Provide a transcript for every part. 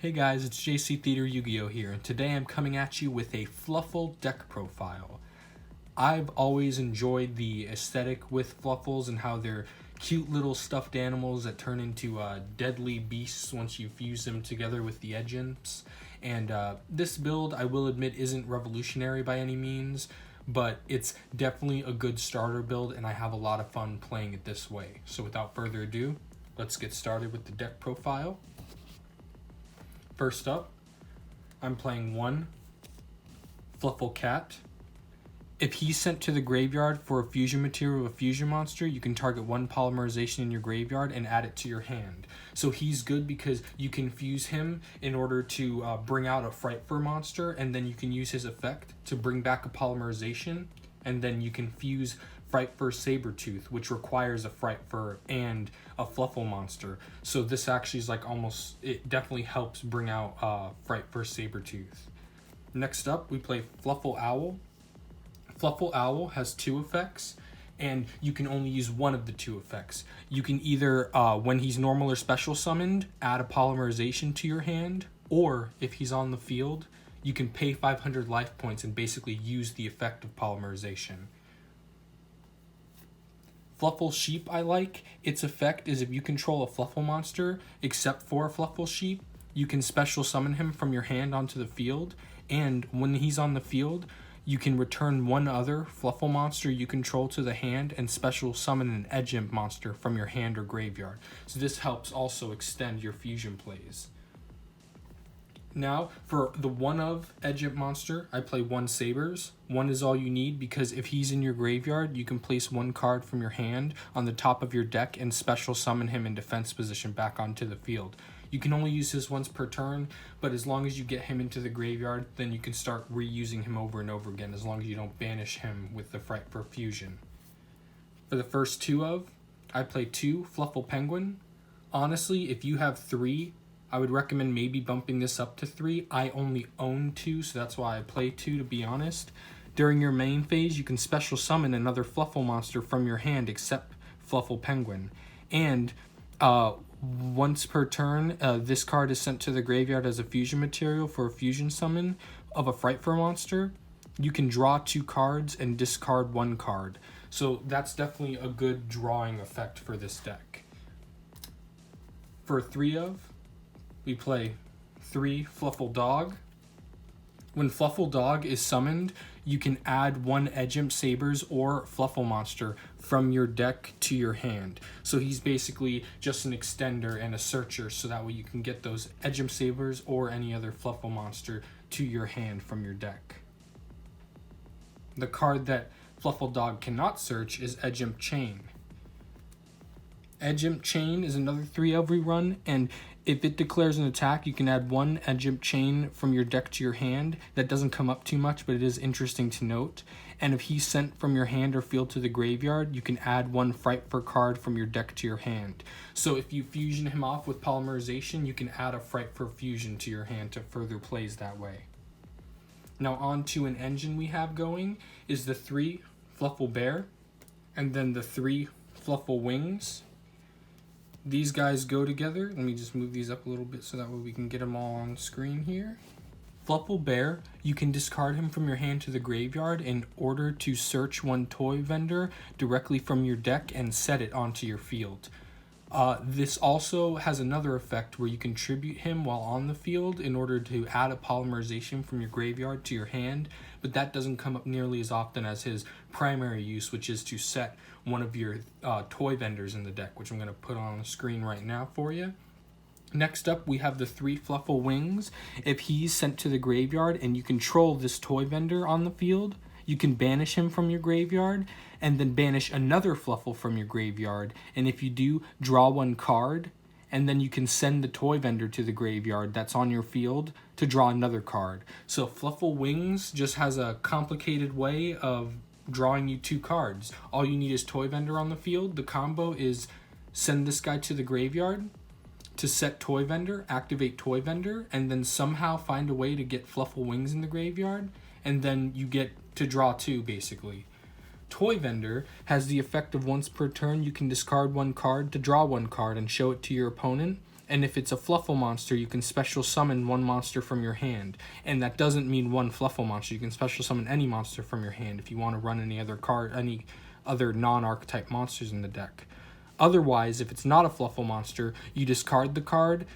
Hey guys, it's JC Theater Yu-Gi-Oh here, and today I'm coming at you with a Fluffal deck profile. I've always enjoyed the aesthetic with Fluffals and how they're cute little stuffed animals that turn into deadly beasts once you fuse them together with the edge imps. And this build, I will admit, isn't revolutionary by any means, but it's definitely a good starter build, and I have a lot of fun playing it this way. So without further ado, let's get started with the deck profile. First up, I'm playing one Fluffal Cat. If he's sent to the graveyard for a fusion material of a fusion monster, you can target one polymerization in your graveyard and add it to your hand. So he's good because you can fuse him in order to bring out a Fright Fur monster, and then you can use his effect to bring back a polymerization, and then you can fuse Fright Fur Sabertooth, which requires a Fright Fur and a Fluffal monster. So this actually is like almost, it definitely helps bring out Fright Fur Sabertooth. Next up, we play Fluffal Owl. Fluffal Owl has two effects, and you can only use one of the two effects. You can either, when he's normal or special summoned, add a polymerization to your hand, or if he's on the field, you can pay 500 life points and basically use the effect of polymerization. Fluffal Sheep I like. Its effect is if you control a Fluffal monster, except for a Fluffal Sheep, you can special summon him from your hand onto the field, and when he's on the field, you can return one other Fluffal monster you control to the hand and special summon an Edge Imp monster from your hand or graveyard. So this helps also extend your fusion plays. Now, for the one of Edge Imp monster, I play one Sabers. One is all you need because if he's in your graveyard, you can place one card from your hand on the top of your deck and special summon him in defense position back onto the field. You can only use this once per turn, but as long as you get him into the graveyard, then you can start reusing him over and over again as long as you don't banish him with the Fright Fur Fusion. For the first two of, I play two Fluffal Penguin. Honestly, if you have three, I would recommend maybe bumping this up to 3. I only own 2, so that's why I play 2, to be honest. During your main phase, you can special summon another Fluffal monster from your hand except Fluffal Penguin. And once per turn, this card is sent to the graveyard as a fusion material for a fusion summon of a Fright Fur monster. You can draw 2 cards and discard 1 card. So that's definitely a good drawing effect for this deck. For 3 of, we play 3 Fluffal Dog. When Fluffal Dog is summoned, you can add 1 Edge Imp Sabers or Fluffal monster from your deck to your hand. So he's basically just an extender and a searcher, so that way you can get those Edge Imp Sabers or any other Fluffal monster to your hand from your deck. The card that Fluffal Dog cannot search is Edge Imp Chain. Edge Imp Chain is another 3 every run, and if it declares an attack, you can add 1 Edge Imp Chain from your deck to your hand. That doesn't come up too much, but it is interesting to note. And if he's sent from your hand or field to the graveyard, you can add 1 Fright Fur card from your deck to your hand. So if you fusion him off with polymerization, you can add a Fright Fur fusion to your hand to further plays that way. Now on to an engine we have going is the 3 Fluffal Bear, and then the 3 Fluffal Wings. These guys go together. Let me just move these up a little bit so that way we can get them all on screen here. Fluffal Bear, you can discard him from your hand to the graveyard in order to search 1 toy vendor directly from your deck and set it onto your field. This also has another effect where you can tribute him while on the field in order to add a polymerization from your graveyard to your hand, but that doesn't come up nearly as often as his primary use, which is to set one of your toy vendors in the deck, which I'm going to put on the screen right now for you. Next up, we have the 3 Fluffal Wings. If he's sent to the graveyard and you control this toy vendor on the field, you can banish him from your graveyard and then banish another Fluffal from your graveyard. And if you do, draw 1 card, and then you can send the toy vendor to the graveyard that's on your field to draw another card. So Fluffal Wings just has a complicated way of drawing you 2 cards. All you need is toy vendor on the field. The combo is send this guy to the graveyard to set toy vendor, activate toy vendor, and then somehow find a way to get Fluffal Wings in the graveyard, and then you get to draw 2 basically. Toy vendor has the effect of once per turn you can discard 1 card to draw 1 card and show it to your opponent, And if it's a Fluffal monster, you can special summon one monster from your hand. And that doesn't mean one Fluffal monster. You can special summon any monster from your hand if you want to run any other non-archetype monsters in the deck. Otherwise, if it's not a Fluffal monster, you discard the card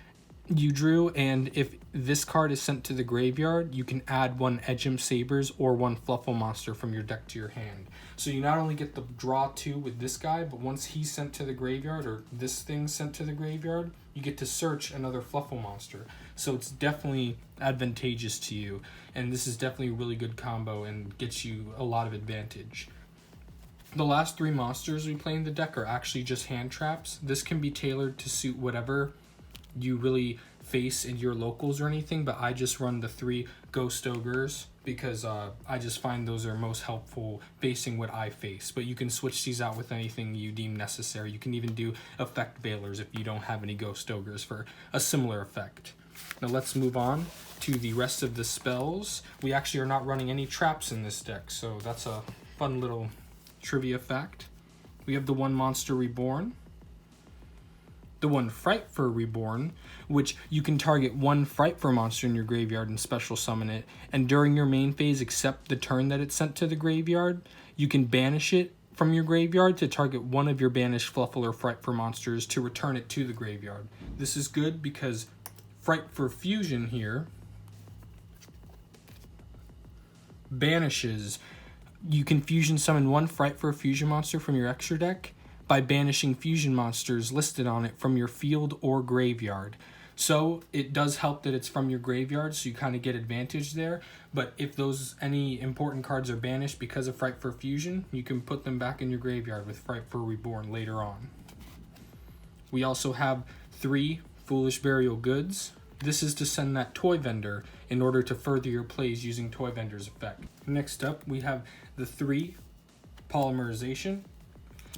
you drew, and if this card is sent to the graveyard, you can add one Edgem Sabers or one Fluffal monster from your deck to your hand. So you not only get the draw 2 with this guy, but once he's sent to the graveyard, or this thing's sent to the graveyard, you get to search another Fluffal monster. So it's definitely advantageous to you, and this is definitely a really good combo and gets you a lot of advantage. The last 3 monsters we play in the deck are actually just hand traps. This can be tailored to suit whatever you really face in your locals or anything, but I just run the 3 Ghost Ogres because I just find those are most helpful facing what I face. But you can switch these out with anything you deem necessary. You can even do effect veilers if you don't have any Ghost Ogres for a similar effect. Now let's move on to the rest of the spells. We actually are not running any traps in this deck, so that's a fun little trivia fact. We have the 1 Monster Reborn, the 1 Frightfur Reborn, which you can target 1 Frightfur monster in your graveyard and special summon it, and during your main phase, except the turn that it's sent to the graveyard, you can banish it from your graveyard to target one of your banished Fluffal or Frightfur monsters to return it to the graveyard. This is good because Frightfur Fusion here banishes. You can fusion summon 1 Frightfur Fusion monster from your extra deck by banishing fusion monsters listed on it from your field or graveyard. So it does help that it's from your graveyard, so you kind of get advantage there. But if any important cards are banished because of Frightfur Fusion, you can put them back in your graveyard with Frightfur Reborn later on. We also have 3 Foolish Burial Goods. This is to send that toy vendor in order to further your plays using toy vendor's effect. Next up, we have the 3 Polymerization.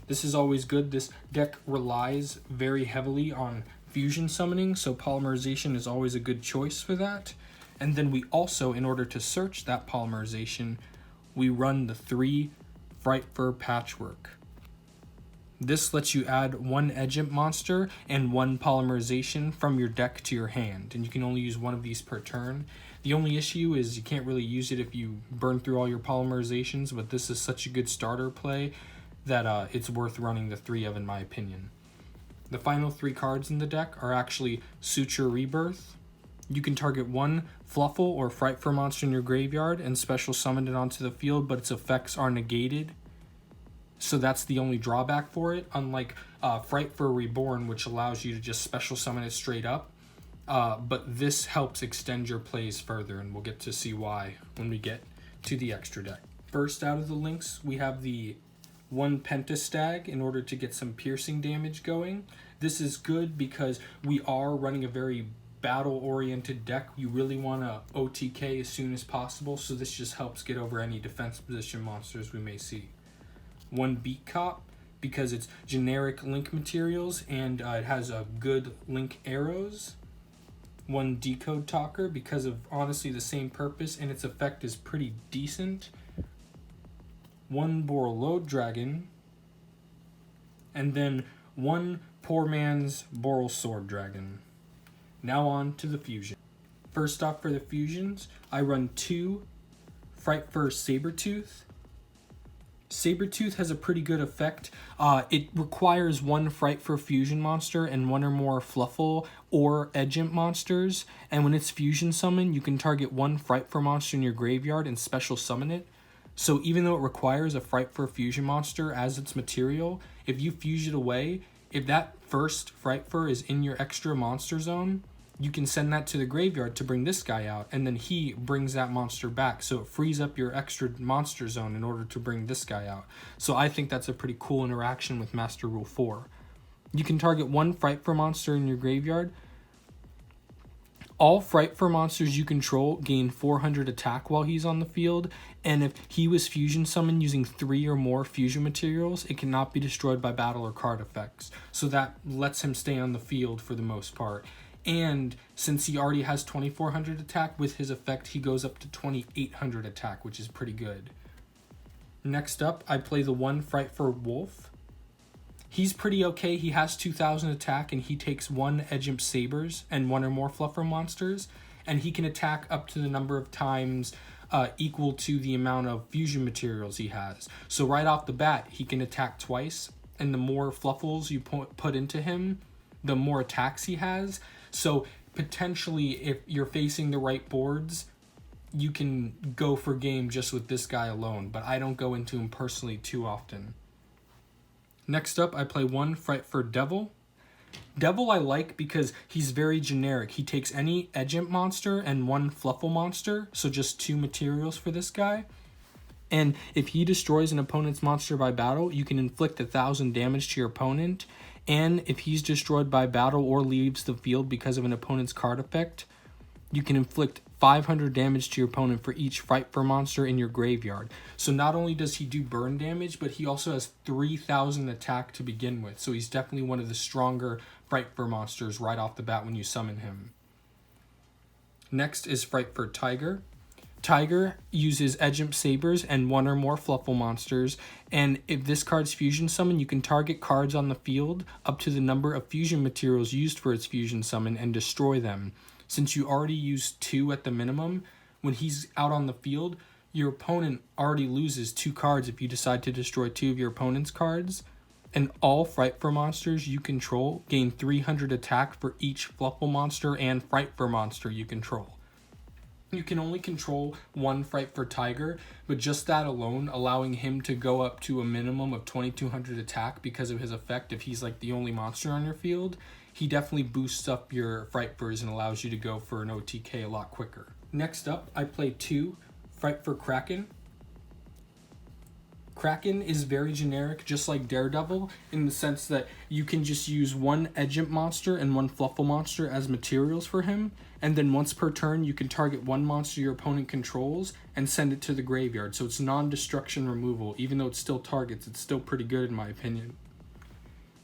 This is always good. This deck relies very heavily on fusion summoning, so Polymerization is always a good choice for that. And then we also, in order to search that Polymerization, we run the 3 Frightfur Patchwork. This lets you add 1 Edgem monster and 1 Polymerization from your deck to your hand, and you can only use 1 of these per turn. The only issue is you can't really use it if you burn through all your Polymerizations, but this is such a good starter play that it's worth running the 3 of, in my opinion. The final 3 cards in the deck are actually Suture Rebirth. You can target 1 Fluffal or Frightfur monster in your graveyard and special summon it onto the field, but its effects are negated. So that's the only drawback for it, unlike Frightfur Reborn, which allows you to just special summon it straight up. But this helps extend your plays further, and we'll get to see why when we get to the extra deck. First out of the links, we have the 1 Pentastag in order to get some piercing damage going. This is good because we are running a very battle-oriented deck. You really want to OTK as soon as possible, so this just helps get over any defense position monsters we may see. 1 Beat Cop because it's generic link materials and it has a good link arrows. 1 Decode Talker because of honestly the same purpose and its effect is pretty decent. 1 Borreload Dragon, and then 1 Poor Man's Boral Sword Dragon. Now on to the fusion. First off for the fusions, I run 2 Frightfur Sabertooth. Sabertooth has a pretty good effect. It requires 1 Frightfur Fusion monster and 1 or more Fluffal or Edgem monsters, and when it's fusion summoned, you can target 1 Frightfur monster in your graveyard and special summon it. So even though it requires a Frightfur Fusion monster as its material, if you fuse it away, if that first Frightfur is in your extra monster zone, you can send that to the graveyard to bring this guy out, and then he brings that monster back. So it frees up your extra monster zone in order to bring this guy out. So I think that's a pretty cool interaction with Master Rule 4. You can target 1 Frightfur monster in your graveyard. All Frightfur monsters you control gain 400 attack while he's on the field, and if he was fusion summoned using 3 or more fusion materials, it cannot be destroyed by battle or card effects. So that lets him stay on the field for the most part. And since he already has 2400 attack, with his effect he goes up to 2800 attack, which is pretty good. Next up, I play the 1 Frightfur Wolf. He's pretty okay. He has 2,000 attack, and he takes 1 Edgimp Sabers and 1 or more Fluffer monsters, and he can attack up to the number of times equal to the amount of fusion materials he has. So right off the bat, he can attack twice, and the more Fluffals you put into him, the more attacks he has. So potentially, if you're facing the right boards, you can go for game just with this guy alone, but I don't go into him personally too often. Next up, I play 1 Frightfur Devil. Devil I like because he's very generic. He takes any Edgimp monster and 1 Fluffal monster, so just 2 materials for this guy. And if he destroys an opponent's monster by battle, you can inflict 1,000 damage to your opponent. And if he's destroyed by battle or leaves the field because of an opponent's card effect, you can inflict 500 damage to your opponent for each Frightfur monster in your graveyard. So not only does he do burn damage, but he also has 3,000 attack to begin with. So he's definitely one of the stronger Frightfur monsters right off the bat when you summon him. Next is Frightfur Tiger. Tiger uses Edgimp Sabers and 1 or more Fluffal monsters, and if this card's fusion summon, you can target cards on the field up to the number of fusion materials used for its fusion summon and destroy them. Since you already used 2 at the minimum, when he's out on the field, your opponent already loses 2 cards if you decide to destroy 2 of your opponent's cards, and all Frightfur monsters you control gain 300 attack for each Fluffal monster and Frightfur monster you control. You can only control 1 Frightfur Tiger, but just that alone, allowing him to go up to a minimum of 2,200 attack because of his effect if he's like the only monster on your field, he definitely boosts up your Frightfurs and allows you to go for an OTK a lot quicker. Next up, I play 2 Frightfur Kraken. Kraken is very generic, just like Daredevil, in the sense that you can just use 1 Edgimp monster and 1 Fluffal monster as materials for him, and then once per turn you can target 1 monster your opponent controls and send it to the graveyard. So it's non-destruction removal. Even though it still targets, it's still pretty good in my opinion.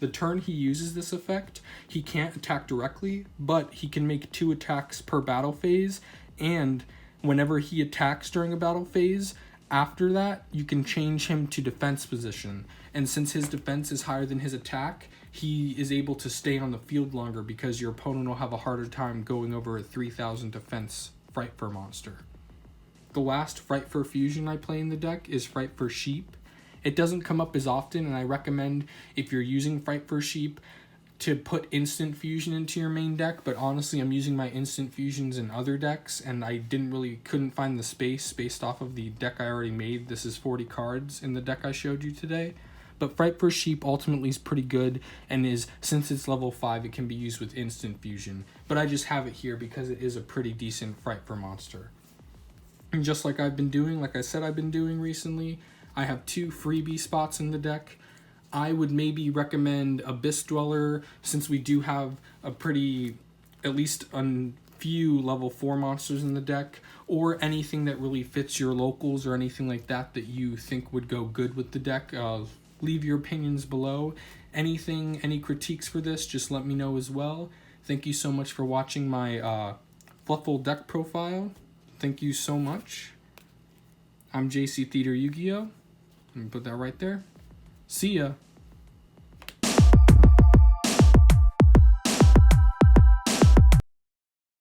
The turn he uses this effect, he can't attack directly, but he can make 2 attacks per battle phase, and whenever he attacks during a battle phase, after that, you can change him to defense position. And since his defense is higher than his attack, he is able to stay on the field longer because your opponent will have a harder time going over a 3,000 defense Frightfur monster. The last Frightfur fusion I play in the deck is Frightfur Sheep. It doesn't come up as often, and I recommend, if you're using Frightfur Sheep, to put instant fusion into your main deck, but honestly I'm using my instant fusions in other decks, and I couldn't find the space based off of the deck I already made. This is 40 cards in the deck I showed you today. But Frightfur Sheep ultimately is pretty good, and since it's level 5, it can be used with instant fusion. But I just have it here because it is a pretty decent Frightfur monster. And just like I've been doing recently, I have 2 freebie spots in the deck. I would maybe recommend Abyss Dweller, since we do have at least a few level 4 monsters in the deck, or anything that really fits your locals or anything like that that you think would go good with the deck. Leave your opinions below. Any critiques for this, just let me know as well. Thank you so much for watching my Fluffal deck profile. Thank you so much. I'm JC Theater Yu-Gi-Oh! Let me put that right there. See ya.